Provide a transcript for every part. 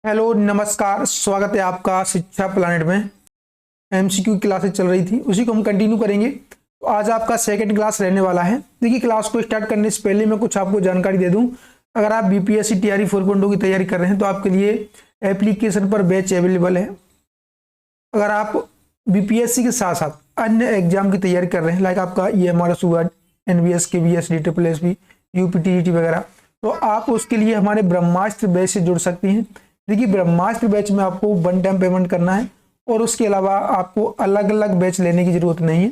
Hello नमस्कार, स्वागत है आपका शिक्षा प्लानेट में। एमसीक्यू क्लासेस चल रही थी, उसी को हम कंटिन्यू करेंगे। तो आज आपका सेकंड क्लास रहने वाला है। देखिए, क्लास को स्टार्ट करने से पहले मैं कुछ आपको जानकारी दे दूं। अगर आप बीपीएससी टीआरई 4.0 की तैयारी कर रहे हैं तो आपके लिए एप्लीकेशन पर बैच अवेलेबल है। अगर आप बीपीएससी के साथ साथ अन्य एग्जाम की तैयारी कर रहे हैं, लाइक आपका ईएमआरएस हुआ, एनवीएस, केवीएस, डीट्रिपल यूपीटीईटी वगैरह, तो आप उसके लिए हमारे ब्रह्मास्त्र बैच से जुड़ सकती हैं। देखिए, ब्रह्मास्त्र बैच में आपको वन टाइम पेमेंट करना है और उसके अलावा आपको अलग अलग बैच लेने की जरूरत नहीं है।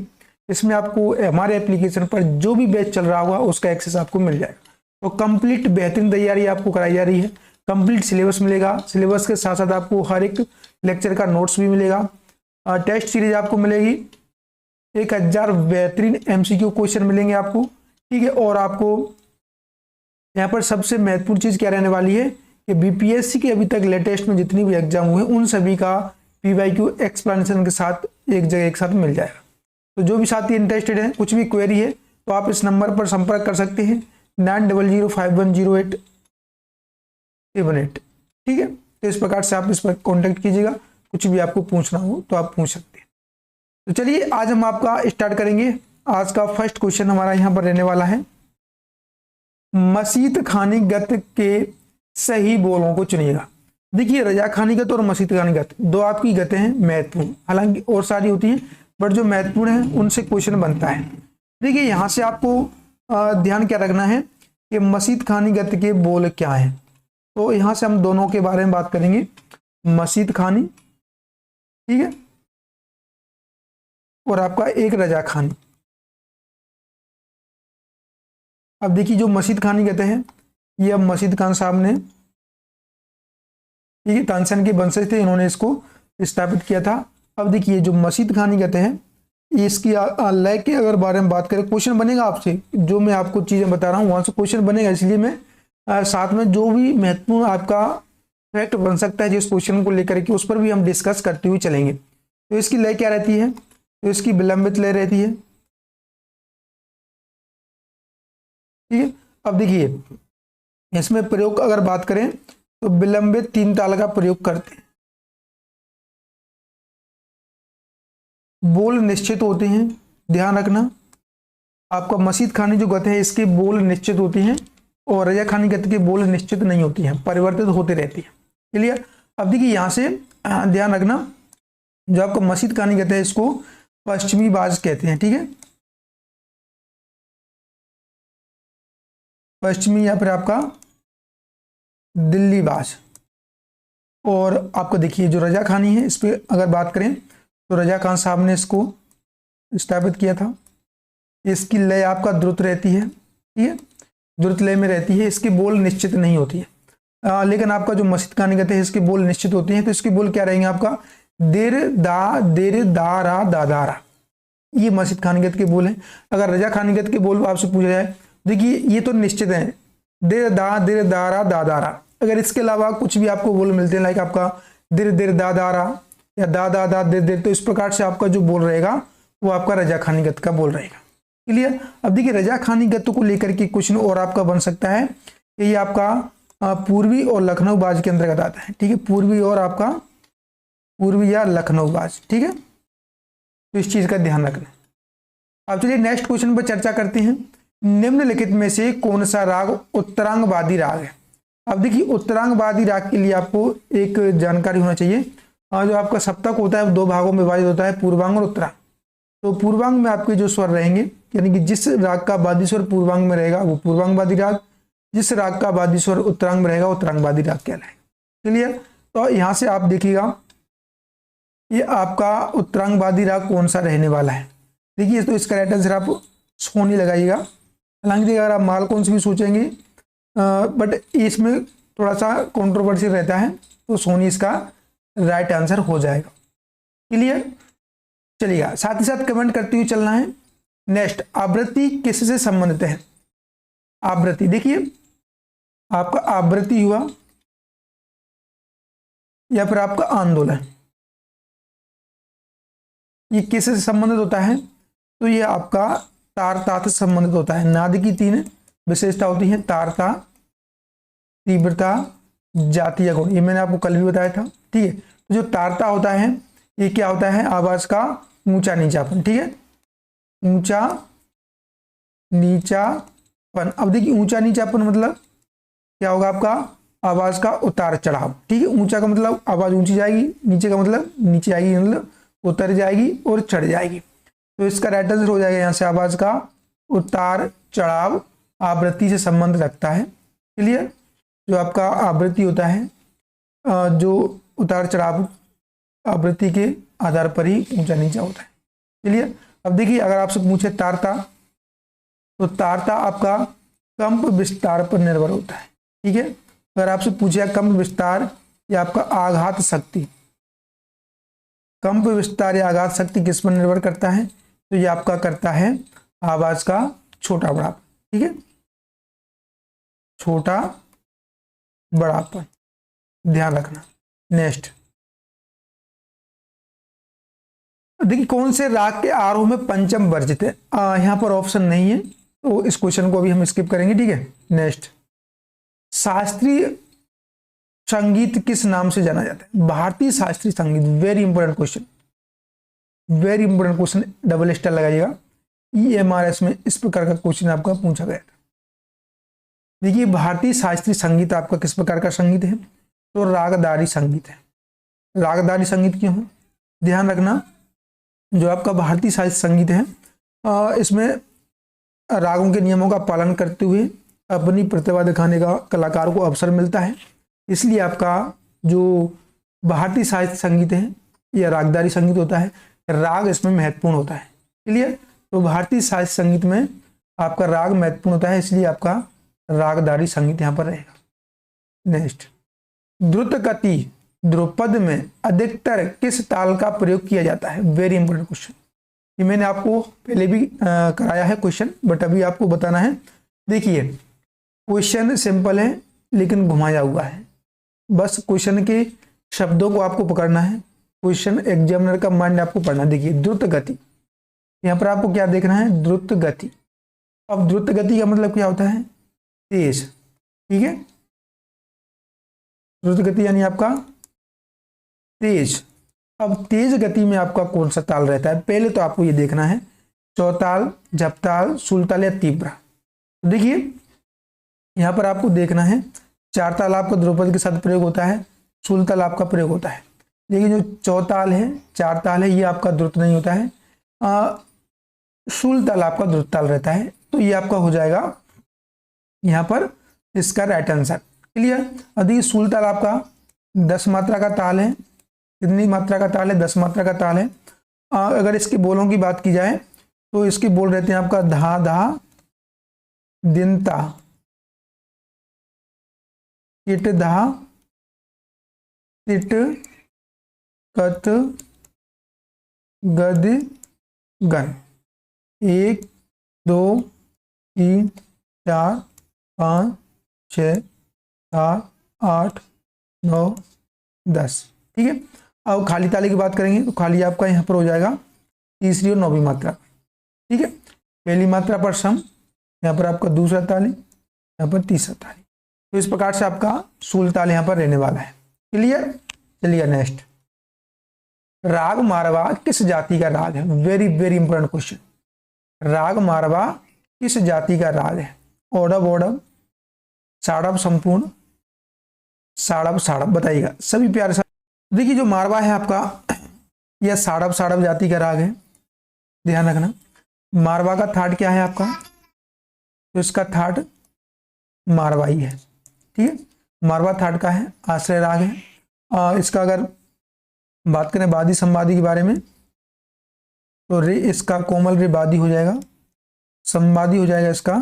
इसमें आपको हमारे एप्लीकेशन पर जो भी बैच चल रहा होगा उसका एक्सेस आपको मिल जाएगा। तो कंप्लीट बेहतरीन तैयारी आपको कराई जा रही है। कंप्लीट सिलेबस मिलेगा, सिलेबस के साथ साथ आपको हर एक लेक्चर का नोट्स भी मिलेगा। टेस्ट सीरीज आपको मिलेगी, 1000 बेहतरीन एमसीक्यू क्वेश्चन मिलेंगे आपको, ठीक है। और आपको यहाँ पर सबसे महत्वपूर्ण चीज क्या रहने वाली है कि बीपीएससी के अभी तक लेटेस्ट में जितनी भी एग्जाम हुए उन सभी का पीवाईक्यू एक्सप्लेनेशन के साथ एक जगह एक साथ मिल जाएगा। तो जो भी साथी इंटरेस्टेड हैं, कुछ भी क्वेरी है तो आप इस नंबर पर संपर्क कर सकते हैं 9005108778, ठीक है। तो इस प्रकार से आप इस पर कॉन्टेक्ट कीजिएगा, कुछ भी आपको पूछना हो तो आप पूछ सकते हैं। तो चलिए, आज हम आपका स्टार्ट करेंगे। आज का फर्स्ट क्वेश्चन हमारा यहाँ पर रहने वाला है, मसीत खानी गत के सही बोलों को चुनिएगा। देखिए, रजा खानी गत और मसीत खानी गत दो आपकी गतें हैं महत्वपूर्ण, हालांकि और सारी होती हैं बट जो महत्वपूर्ण है उनसे क्वेश्चन बनता है। देखिए, यहां से आपको ध्यान क्या रखना है कि मसीत खानी गत के बोल क्या हैं। तो यहां से हम दोनों के बारे में बात करेंगे, मसीत खानी, ठीक है, और आपका एक रजा खानी। अब देखिए, जो मसीत खानी कहते हैं ये अब मसीद खान साहब ने, ठीक है, तानसेन के वंशज थे, इन्होंने इसको स्थापित किया था। अब देखिए, जो मसीद खानी कहते हैं इसकी लय के अगर बारे में बात करें, क्वेश्चन बनेगा आपसे, जो मैं आपको चीजें बता रहा हूँ वहां से क्वेश्चन बनेगा, इसलिए मैं साथ में जो भी महत्वपूर्ण आपका फैक्ट बन सकता है जिस क्वेश्चन को लेकर के, उस पर भी हम डिस्कस करते हुए चलेंगे। तो इसकी लय क्या रहती है, तो इसकी विलंबित लय रहती है, ठीक है। अब देखिए, इसमें प्रयोग अगर बात करें तो विलंबित 3 ताल का प्रयोग करते हैं। बोल निश्चित होते हैं, ध्यान रखना। आपका मसीद खानी जो गत है इसके बोल निश्चित होती हैं और रजा खानी गत के बोल निश्चित नहीं होती हैं, परिवर्तित होते रहती है। क्लियर। अब देखिए, यहां से ध्यान रखना, जो आपका मसीद खानी गत है इसको पश्चिमी बाज कहते हैं, ठीक है, पश्चिमी या फिर आपका दिल्ली बाज। और आपको देखिए, जो रजा खानी है इस पर अगर बात करें तो रजा खान साहब ने इसको स्थापित किया था। इसकी लय आपका द्रुत रहती है, ठीक है, द्रुत लय में रहती है, इसके बोल निश्चित नहीं होती है। लेकिन आपका जो मसीद खानी कहते हैं इसके बोल निश्चित होती हैं। तो इसके बोल क्या रहेंगे आपका, देर दा रा दा दा रा, ये मसीद खानीगत के बोल हैं। अगर रजा खानीगत के बोल आपसे पूछा जाए, देखिए ये तो निश्चित है, देर दा रा दा दा रा। अगर इसके अलावा कुछ भी आपको बोल मिलते हैं, लाइक आपका दिर दा दा रा या दा दिर, तो इस प्रकार से आपका जो बोल रहेगा वो आपका रजा खानीगत का बोल रहेगा। क्लियर। अब देखिए, रजा खानीगत को लेकर के क्वेश्चन और आपका बन सकता है कि ये आपका पूर्वी और लखनऊ बाज के अंतर्गत आता है, ठीक है, पूर्वी और आपका पूर्वी या लखनऊ बाज, ठीक है। तो इस चीज का ध्यान रखना। अब चलिए नेक्स्ट क्वेश्चन पर चर्चा करते हैं, निम्नलिखित में से कौन सा राग उत्तरांगवादी राग है। अब देखिए, उत्तरांगवादी राग के लिए आपको एक जानकारी होना चाहिए, जो आपका सप्तक होता है वो 2 भागों में विभाजित होता है, पूर्वांग और उत्तरांग। तो पूर्वांग में आपके जो स्वर रहेंगे, यानी कि जिस राग का वादी स्वर पूर्वांग में रहेगा वो पूर्वांगवादी राग, जिस राग का वादी स्वर उत्तरांग में रहेगा उत्तरांगवादी राग कहलाएगा। क्लियर। तो यहां से आप देखिएगा ये आपका उत्तरांगवादी राग कौन सा रहने वाला है। देखिए, तो इसका राइट आंसर आप सोनी लगाइएगा। हालांकि अगर आप मालकों से भी सोचेंगे बट इसमें थोड़ा सा कंट्रोवर्सी रहता है, तो सोनी इसका राइट आंसर हो जाएगा। क्लियर। चलिएगा, साथ ही साथ कमेंट करते हुए चलना है। नेक्स्ट, आवृत्ति किससे संबंधित है। आवृत्ति, देखिए आपका आवृत्ति हुआ या फिर आपका आंदोलन, ये किससे संबंधित होता है, तो ये आपका तारता से संबंधित होता है। नाद की 3 विशेषता होती है, तारता, तीव्रता, जातीय गुण, ये मैंने आपको कल भी बताया था। ठीक है, तो जो तारता होता है ये क्या होता है, आवाज का ऊंचा नीचापन। ठीक है, ऊंचा नीचापन। अब देखिए ऊंचा नीचापन मतलब क्या होगा आपका, आवाज का उतार चढ़ाव। ठीक है, ऊंचा का मतलब आवाज ऊंची जाएगी, नीचे का मतलब नीचे आएगी, मतलब उतर जाएगी और चढ़ जाएगी। तो इसका राइट आंसर हो जाएगा यहाँ से आवाज का उतार चढ़ाव आवृत्ति से संबंध रखता है। क्लियर, जो आपका आवृत्ति होता है, जो उतार चढ़ाव आवृत्ति के आधार पर ही ऊंचा नीचा होता है। क्लियर। अब देखिए अगर आपसे पूछे तारता, तो तारता आपका कंप विस्तार पर निर्भर होता है। ठीक है, अगर आपसे पूछा कंप विस्तार या आपका आघात शक्ति, कंप विस्तार या आघात शक्ति किस पर निर्भर करता है, तो ये आपका करता है आवाज का छोटा बड़ापन। ठीक है, छोटा बड़ापन, ध्यान रखना। नेक्स्ट, देखिए कौन से राग के आरोह में पंचम वर्जित है, यहां पर ऑप्शन नहीं है, तो इस क्वेश्चन को अभी हम स्किप करेंगे। ठीक है, नेक्स्ट, शास्त्रीय संगीत किस नाम से जाना जाता है, भारतीय शास्त्रीय संगीत। Very important question, very important question, double star लगाइएगा। EMRS में इस प्रकार का क्वेश्चन आपका पूछा गया था। देखिए भारतीय शास्त्रीय संगीत आपका किस प्रकार का संगीत है, तो रागदारी संगीत है। रागदारी संगीत क्यों है, ध्यान रखना। जो आपका भारतीय शास्त्रीय संगीत है, इसमें रागों के नियमों का पालन करते हुए अपनी प्रतिभा दिखाने का कलाकार को अवसर मिलता है, इसलिए आपका जो भारतीय शास्त्रीय संगीत है यह रागदारी संगीत होता है। राग इसमें महत्वपूर्ण होता है। क्लियर, तो भारतीय शास्त्रीय संगीत में आपका राग महत्वपूर्ण होता है, इसलिए आपका रागदारी संगीत यहाँ पर रहेगा। नेक्स्ट, द्रुत गति ध्रुपद में अधिकतर किस ताल का प्रयोग किया जाता है। वेरी इंपॉर्टेंट क्वेश्चन, ये मैंने आपको पहले भी कराया है क्वेश्चन, बट अभी आपको बताना है। देखिए क्वेश्चन सिंपल है लेकिन घुमाया हुआ है, बस क्वेश्चन के शब्दों को आपको पकड़ना है, क्वेश्चन एग्जामिनर का माइंड आपको पढ़ना। देखिए द्रुत गति, यहाँ पर आपको क्या देखना है, द्रुत गति। अब द्रुत गति का मतलब क्या होता है, तेज। ठीक है, द्रुत गति यानी आपका तेज। अब तेज गति में आपका कौन सा ताल रहता है, पहले तो आपको ये देखना है चौताल, झपताल, सुलताल या तीव्रा। तो देखिए यहाँ पर आपको देखना है चार ताल आपका ध्रुपद के साथ प्रयोग होता है, सुलताल आपका प्रयोग होता है, लेकिन जो चौताल है, चार ताल है, ये आपका द्रुत नहीं होता है, सुलताल आपका द्रुत ताल रहता है। तो ये आपका हो जाएगा यहाँ पर इसका राइट आंसर। क्लियर। अधिक सुलताल आपका 10 मात्रा का ताल है, कितनी मात्रा का ताल है, 10 मात्रा का ताल है। अगर इसके बोलों की बात की जाए तो इसके बोल रहते हैं आपका धा धा दिनता, इट धा तिट कत गद गन। 1 2 3 4 5 6 7 8 9 10। ठीक है, अब खाली ताली की बात करेंगे तो खाली आपका यहाँ पर हो जाएगा तीसरी और नौवीं मात्रा। ठीक है, पहली मात्रा पर सम, यहाँ पर आपका दूसरा ताली, यहाँ पर तीसरा ताली। तो इस प्रकार से आपका सूल ताल यहाँ पर रहने वाला है। क्लियर। चलिए नेक्स्ट, राग मारवा किस जाति का राग है। वेरी वेरी इंपॉर्टेंट क्वेश्चन, राग मारवा किस जाति का राग है। ओडव ओडव, साड़व संपूर्ण, साड़व साड़व, बताइएगा सभी प्यारे साथ। देखिए जो मारवा है आपका यह साड़व साड़व जाति का राग है, ध्यान रखना। मारवा का थाट क्या है आपका, तो इसका थाट मारवाई है। ठीक है, मारवा थाट का है, आश्रय राग है। इसका अगर बात करें वादी संवादी के बारे में तो रे इसका कोमल रे वादी हो जाएगा, संवादी हो जाएगा इसका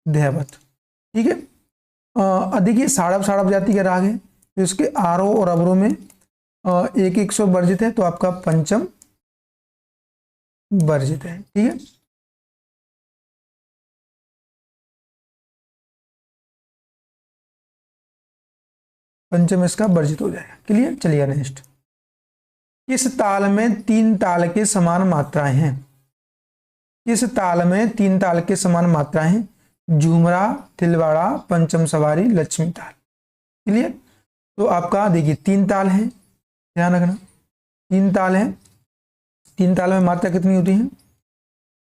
ध्यवत। ठीक है, देखिए साड़व साड़व जाति का राग है, तो इसके आरोह और अवरोह में एक एक स्वर वर्जित है, तो आपका पंचम वर्जित है। ठीक है, पंचम इसका वर्जित हो जाएगा। क्लियर। चलिए नेक्स्ट, किस ताल में 3 ताल के समान मात्राएं हैं। किस ताल में 3 ताल के समान मात्राएं हैं। झूमरा, तिलवाड़ा, पंचम सवारी, लक्ष्मी ताल। क्लियर। तो आपका देखिए 3 ताल है, ध्यान रखना 3 ताल है। 3 ताल में मात्रा कितनी होती है?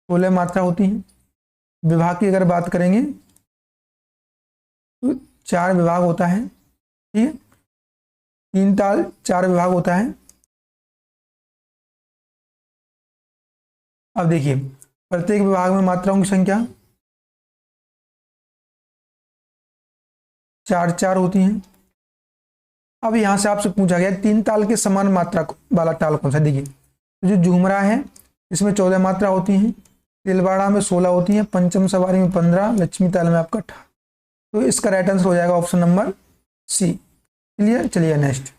16 मात्रा होती है। विभाग की अगर बात करेंगे तो 4 विभाग होता है, ठीक है। 3 ताल 4 विभाग होता है। अब देखिए प्रत्येक विभाग में मात्राओं की संख्या 4 होती है। अब यहां से आपसे पूछा गया 3 ताल के समान मात्रा वाला ताल कौन सा? देखिए तो जो झुमरा है इसमें 14 मात्रा होती हैं, तिलवाड़ा में 16 होती हैं, पंचम सवारी में 15, लक्ष्मी ताल में आपका 18। तो इसका राइट आंसर हो जाएगा ऑप्शन नंबर सी। क्लियर? चलिए नेक्स्ट,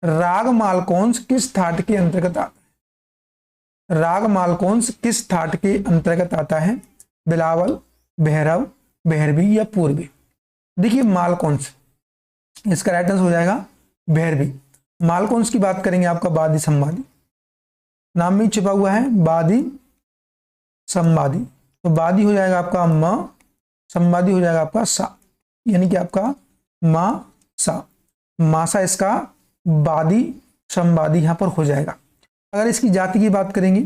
राग मालकोंस किस थाट के अंतर्गत आता है? राग मालकोंस किस थाट के अंतर्गत आता है? बिलावल, भैरव, भैरवी या पूर्वी? देखिए मालकोंस, इसका राइट आंसर हो जाएगा भैरवी। मालकोंस की बात करेंगे आपका वादी संवादी, नाम में छिपा हुआ है वादी संवादी। तो वादी हो जाएगा आपका म, संवादी हो जाएगा आपका सा, यानी कि आपका मा सा, मासा इसका वादी संवादी यहां पर हो जाएगा। अगर इसकी जाति की बात करेंगे,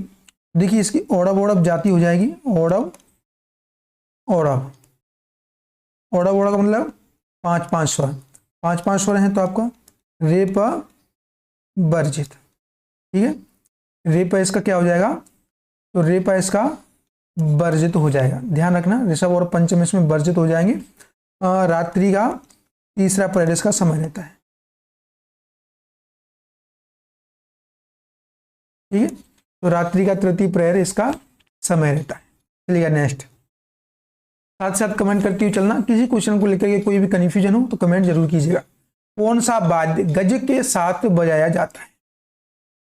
देखिए इसकी ओड़व ओड़व जाति हो जाएगी, ओड़व ओड़व। ओड़व ओड़व का मतलब 5 स्वर, 5 स्वर हैं तो आपका रेप वर्जित, ठीक है। रेप इसका क्या हो जाएगा? तो रेप इसका वर्जित हो जाएगा, ध्यान रखना। ऋषभ और पंचम इसमें वर्जित हो जाएंगे। रात्रि का तीसरा प्रहर इसका समय रहता है, ठीक है। तो रात्रि का तृतीय प्रहर इसका समय रहता है। चलिए नेक्स्ट, साथ साथ कमेंट करते हुए चलना। किसी क्वेश्चन को लेकर के कोई भी कंफ्यूजन हो तो कमेंट जरूर कीजिएगा। कौन सा वाद्य गज के साथ बजाया जाता है?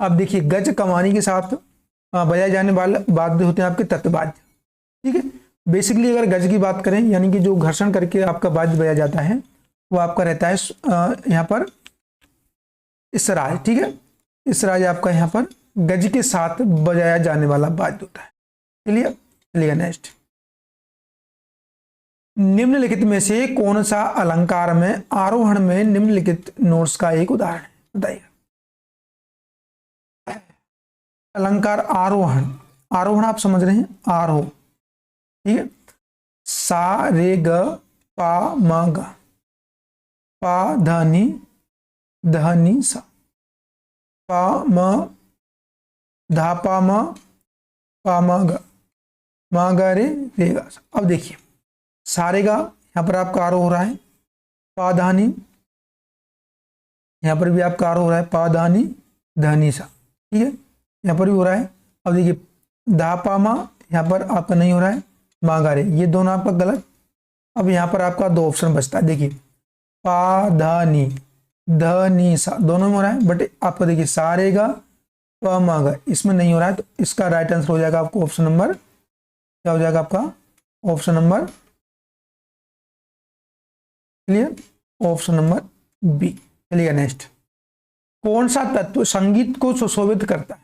अब देखिए गज कमानी के साथ बजाए जाने वाले वाद्य होते हैं आपके तत्वाद्य, ठीक है। बेसिकली अगर गज की बात करें, यानी कि जो घर्षण करके आपका वाद्य बजाया जाता है वो आपका रहता है यहाँ पर इसराज, ठीक है। इसराज आपका यहाँ पर गज के साथ बजाया जाने वाला वाद्य होता है। चलिए चलिए नेक्स्ट, निम्नलिखित में से कौन सा अलंकार में आरोहण में निम्नलिखित नोट्स का एक उदाहरण है? बताइए। अलंकार आरोहण, आरोहण आप समझ रहे हैं, आरोह, ठीक है। सा रे ग पा म ग, पा ध नि सा, पा म धा पा म पा म ग, म ग रे गा सा। अब देखिए सारेगा यहाँ पर आपका आरोह हो रहा है, पाधानी यहाँ पर भी आपका आरोह हो रहा है, पाधानी धनी सा, ठीक है, यहाँ पर भी हो रहा है। अब देखिए धापामा यहाँ पर आपका नहीं हो रहा है, मागारे, ये दोनों आपका गलत। अब यहाँ पर आपका 2 ऑप्शन बचता है, देखिए पाधानी धनी सा दोनों में हो रहा है, बट आपका देखिए सारेगा पमागा इसमें नहीं हो रहा है। तो इसका राइट आंसर हो जाएगा आपको ऑप्शन नंबर, क्या हो जाएगा आपका option number, clear, option number B. चलिए नेक्स्ट, कौन सा तत्व संगीत को सुशोभित करता है?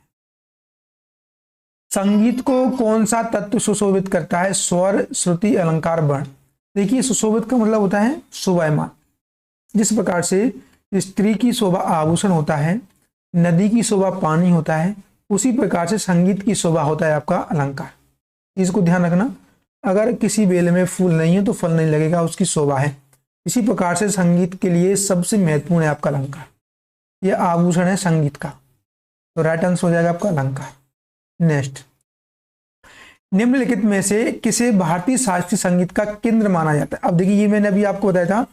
संगीत को कौन सा तत्व सुशोभित करता है? स्वर, श्रुति, अलंकार, वर्ण। देखिए सुशोभित का मतलब होता है शोभायमान। जिस प्रकार से स्त्री की शोभा आभूषण होता है, नदी की शोभा पानी होता है, उसी प्रकार से संगीत की शोभा होता है आपका अलंकार। इसको ध्यान रखना, अगर किसी बेल में फूल नहीं है तो फल नहीं लगेगा, उसकी शोभा है। इसी प्रकार से संगीत के लिए सबसे महत्वपूर्ण है आपका अलंकार, यह आभूषण है संगीत का। तो राइट आंसर हो जाएगा आपका अलंकार। नेक्स्ट, निम्नलिखित में से किसे भारतीय शास्त्रीय संगीत का केंद्र माना जाता है? अब देखिए ये मैंने अभी आपको बताया था,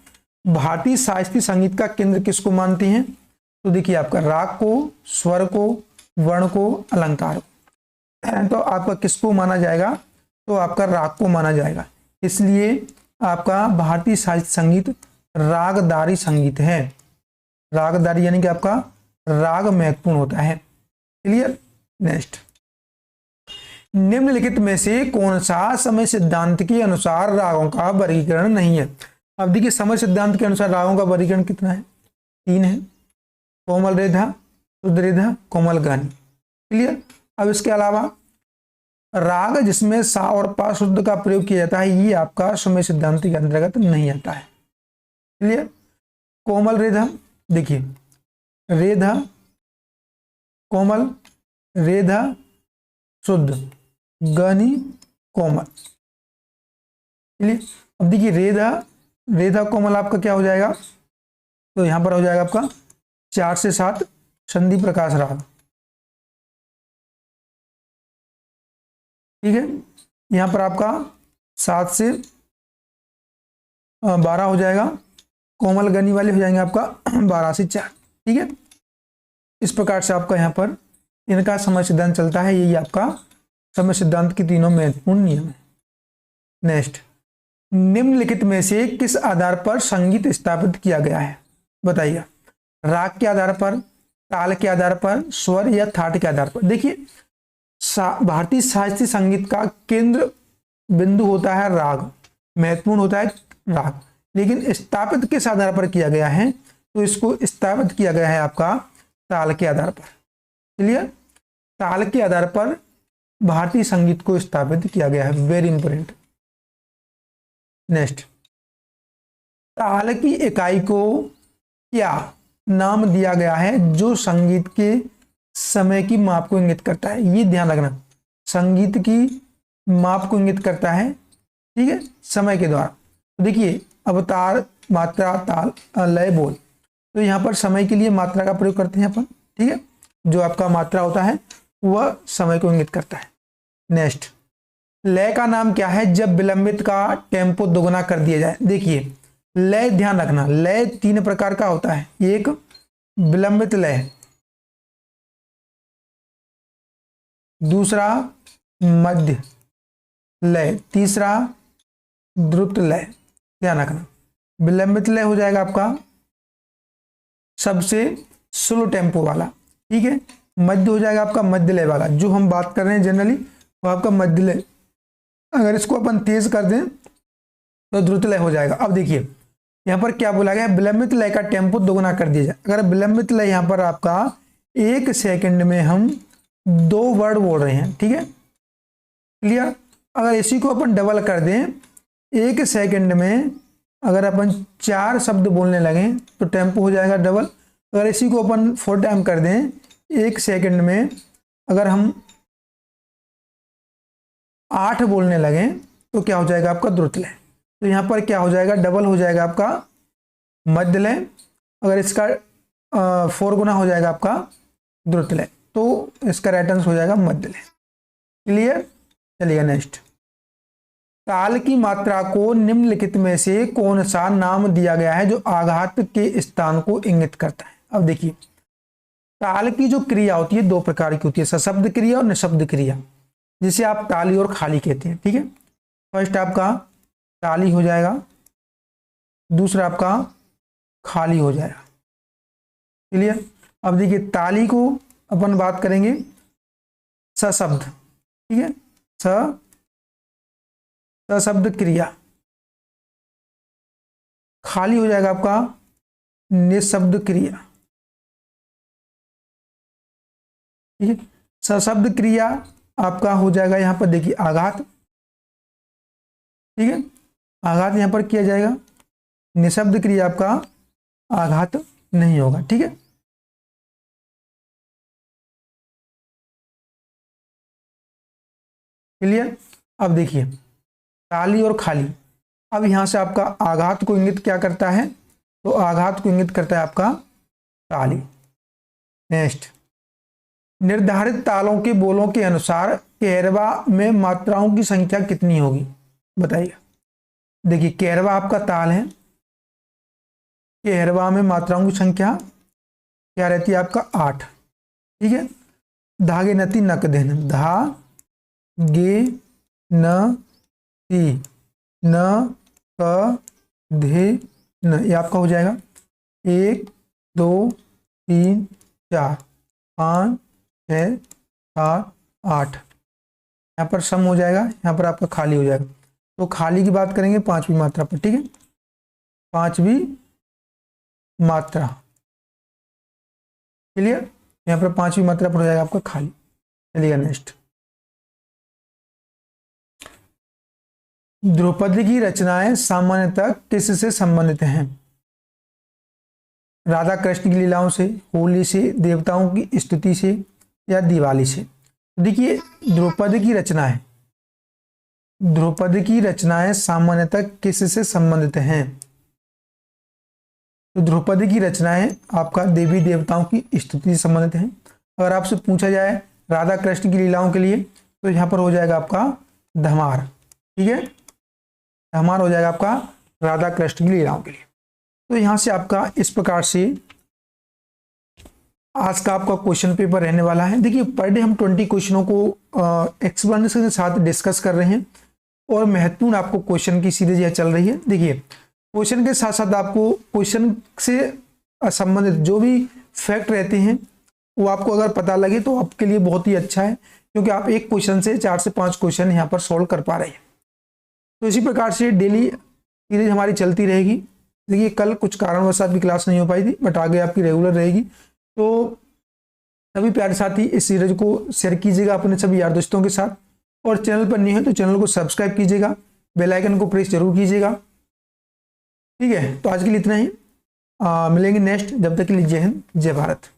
भारतीय शास्त्रीय संगीत का केंद्र किसको मानते हैं? तो देखिए आपका राग को, स्वर को, वर्ण को, अलंकार को। तो आपका किसको माना जाएगा? तो आपका राग को माना जाएगा। इसलिए आपका भारतीय शास्त्रीय संगीत रागदारी संगीत है। रागदारी यानी कि आपका राग महत्वपूर्ण होता है। क्लियर? नेक्स्ट, निम्नलिखित में से कौन सा समय सिद्धांत के अनुसार रागों का वर्गीकरण नहीं है? अब देखिए समय सिद्धांत के अनुसार रागों का वर्गीकरण कितना है? 3 है, कोमल रेधा, शुद्ध रेधा, कोमल गानी। क्लियर? अब इसके अलावा राग जिसमें सा और पा शुद्ध का प्रयोग किया जाता है, ये आपका समय सिद्धांत के अंतर्गत नहीं आता है। क्लियर? कोमल रेधा, देखिए रेध कोमल, रेध शुद्ध, गनी कोमल। चलिए अब देखिए रेधा, रेधा कोमल आपका क्या हो जाएगा, तो यहां पर हो जाएगा आपका 4 से 7 संधि प्रकाश राग। ठीक है, यहां पर आपका 7 से 12 हो जाएगा, कोमल गनी वाले हो जाएंगे आपका 12 से 4। ठीक है, इस प्रकार से आपका यहाँ पर इनका समय सिद्धांत चलता है। यही आपका समय सिद्धांत की तीनों महत्वपूर्ण नियम है। नेक्स्ट, निम्नलिखित में से किस आधार पर संगीत स्थापित किया गया है, बताइए। राग के आधार पर, ताल के आधार पर, स्वर या थाट के आधार पर। देखिए भारतीय शास्त्रीय संगीत का केंद्र बिंदु होता है राग, महत्वपूर्ण होता है राग, लेकिन स्थापित किस आधार पर किया गया है, तो इसको स्थापित किया गया है आपका ताल के आधार पर। क्लियर, ताल के आधार पर भारतीय संगीत को स्थापित किया गया है, वेरी इंपोर्टेंट। नेक्स्ट, ताल की इकाई को क्या नाम दिया गया है जो संगीत के समय की माप को इंगित करता है। ये ध्यान रखना, संगीत की माप को इंगित करता है, ठीक है, समय के द्वारा। तो देखिए अवतार, मात्रा, ताल, लय, बोल, तो यहाँ पर समय के लिए मात्रा का प्रयोग करते हैं अपन। ठीक है, जो आपका मात्रा होता है वह समय को इंगित करता है। नेक्स्ट, लय का नाम क्या है जब विलंबित का टेम्पो दोगुना कर दिया जाए। देखिए लय, ध्यान रखना, लय 3 प्रकार का होता है। एक विलंबित लय, दूसरा मध्य लय, तीसरा द्रुत लय। ध्यान रखना, विलंबित लय हो जाएगा आपका सबसे स्लो टेम्पो वाला, ठीक है। मध्य हो जाएगा आपका मध्य लय वाला, जो हम बात कर रहे हैं जनरली वो आपका मध्य लय। अगर इसको अपन तेज कर दें तो द्रुत लय हो जाएगा। अब देखिए यहाँ पर क्या बोला गया है, विलंबित लय का टेम्पो दोगुना कर दिया जाए। अगर विलंबित लय यहाँ पर आपका 1 सेकंड में हम 2 वर्ड बोल रहे हैं, ठीक है, क्लियर। अगर इसी को अपन डबल कर दें, 1 सेकंड में अगर अपन 4 शब्द बोलने लगे तो टेम्पो हो जाएगा डबल। अगर इसी को अपन 4 टाइम कर दें, 1 सेकंड में अगर हम 8 बोलने लगे तो क्या हो जाएगा आपका द्रुत लय। तो यहाँ पर क्या हो जाएगा, डबल हो जाएगा आपका मध्य लय। अगर इसका 4 गुना हो जाएगा आपका द्रुत लय, तो इसका राइट आंसर हो जाएगा मध्य लय। क्लियर, चलिए नेक्स्ट, ताल की मात्रा को निम्नलिखित में से कौन सा नाम दिया गया है जो आघात के स्थान को इंगित करता है। अब देखिए ताल की जो क्रिया होती है 2 प्रकार की होती है, सशब्द क्रिया और निशब्द क्रिया, जिसे आप ताली और खाली कहते हैं। ठीक है, फर्स्ट आपका ताली हो जाएगा, दूसरा आपका खाली हो जाएगा। क्लियर, अब देखिए ताली को अपन बात करेंगे सशब्द, ठीक है, सशब्द क्रिया। खाली हो जाएगा आपका निशब्द क्रिया। ठीक है, सशब्द क्रिया आपका हो जाएगा यहाँ पर देखिए आघात, ठीक है, आघात यहाँ पर किया जाएगा। निशब्द क्रिया आपका आघात नहीं होगा। ठीक है, क्लियर। अब देखिए ताली और खाली, अब यहां से आपका आघात को इंगित क्या करता है, तो आघात को इंगित करता है आपका ताली। नेक्स्ट, निर्धारित तालों के बोलों के अनुसार कैरवा में मात्राओं की संख्या कितनी होगी, बताइए। देखिए कैरवा आपका ताल है, कैरवा में मात्राओं की संख्या क्या रहती है आपका 8। ठीक है, धागे नती नक देन, धा गे न ती न क धे न, ये आपका हो जाएगा 1 2 3 4 5 6 7 8। यहाँ पर सम हो जाएगा, यहाँ पर आपका खाली हो जाएगा। तो खाली की बात करेंगे 5वीं मात्रा पर। ठीक है, 5वीं मात्रा, क्लियर, यहाँ पर 5वीं मात्रा पर हो जाएगा आपका खाली। चलिए नेक्स्ट, द्रुपद की रचनाएं सामान्यतः किससे संबंधित हैं। राधा कृष्ण की लीलाओं से, होली से, देवताओं की स्तुति से या दिवाली से। देखिए द्रौपदी की रचना है, द्रौपदी की रचनाएं सामान्यतः किससे संबंधित हैं? तो द्रौपदी की रचनाएं आपका देवी देवताओं की स्तुति से संबंधित हैं। अगर आपसे पूछा जाए राधा कृष्ण की लीलाओं के लिए, तो यहाँ पर हो जाएगा आपका धमार। ठीक है, धमार हो जाएगा आपका राधा कृष्ण की लीलाओं के लिए। तो यहाँ से आपका इस प्रकार से आज का आपका क्वेश्चन पेपर रहने वाला है। देखिए पर डे हम 20 क्वेश्चनों को एक्सप्लेनेशन के साथ डिस्कस कर रहे हैं और महत्वपूर्ण आपको क्वेश्चन की सीरीज यह चल रही है। देखिए क्वेश्चन के साथ साथ आपको क्वेश्चन से संबंधित जो भी फैक्ट रहते हैं वो आपको अगर पता लगे तो आपके लिए बहुत ही अच्छा है, क्योंकि आप एक क्वेश्चन से 4 से 5 क्वेश्चन यहाँ पर सॉल्व कर पा रहे हैं। तो इसी प्रकार से डेली सीरीज हमारी चलती रहेगी। देखिए कल कुछ कारणवश आपकी क्लास नहीं हो पाई थी, बट आगे आपकी रेगुलर रहेगी। तो सभी प्यारे साथी इस सीरीज को शेयर कीजिएगा अपने सभी यार दोस्तों के साथ, और चैनल पर नहीं है तो चैनल को सब्सक्राइब कीजिएगा, बेल आइकन को प्रेस जरूर कीजिएगा। ठीक है, तो आज के लिए इतना ही, मिलेंगे नेक्स्ट। जब तक के लिए जय हिंद, जय भारत।